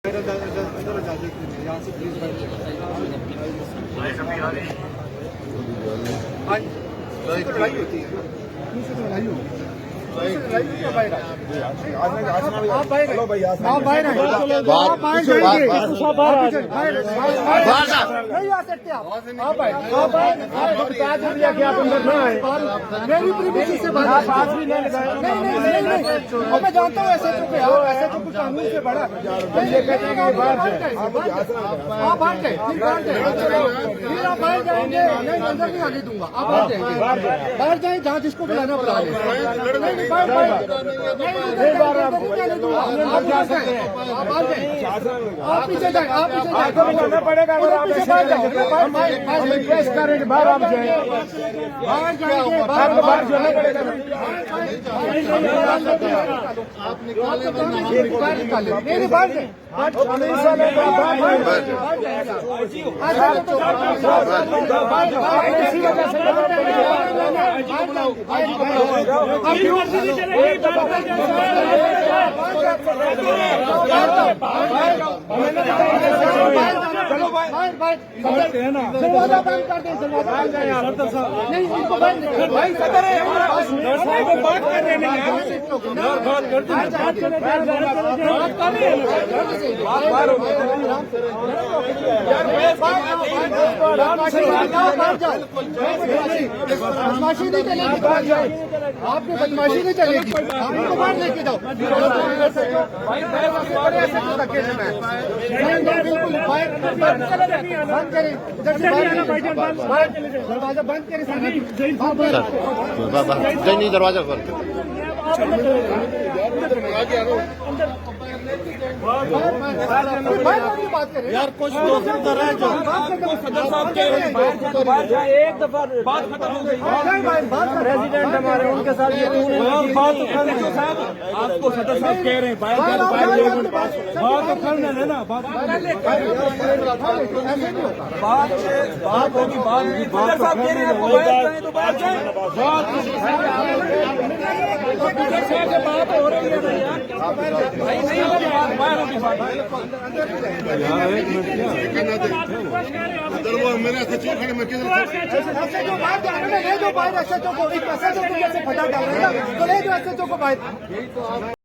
यहाँ से प्लीज बैठ लड़ाई होती है, लड़ाई होगी। आप बाहर नहीं आ सकते, आप अंदर ना आए। मेरी प्रीमिसी से बात नहीं, मैं जानता हूँ ऐसे तो ऐसे तो कुछ कानून से बड़ा। आप बाहर गए, फिर आप बाहर जाएंगे, नहीं अंदर नहीं आने दूंगा। आप बाहर जाएंगे, बाहर जाए जहाँ जिसको बुलाना बुला लें। आप पीछे जाए, आप पीछे जाए पड़ेगा। हमें प्रेस करेंगे, बाहर आप जाए, बाहर जाएंगे, बाहर जाना पड़ेगा। आप निकाले मेरी बात है। चलो दरवाजा बंद कर दें, नहीं इनको बंद भाई सदर है, बात कर रहे हैं, बदमाशी नहीं चलेगी, आपकी बदमाशी नहीं चलेगी, आप इनको बाहर लेके जाओ। बंद करें, दरवाजा बंद करें, नहीं दरवाजा खोल बात करें यार। कुछ दोस्त उधर है जो सदर साहब के एक दफा बात खत्म हो गई। प्रेसिडेंट हमारे उनके साथ ये बात तो करने दो साहब, आपको सदर साहब कह रहे हैं बात तो करने देना। बात होगी, बात साहब कह रहे हैं आपको बात तो बात जाए, बात हो रही है यार। भाई नहीं होगी बाहर होगी बात। मेरे सचिव खड़े में किधर जो बाहर ऐसे तो फटा डाल रहे हैं, तो ले जो ऐसे को बाहर।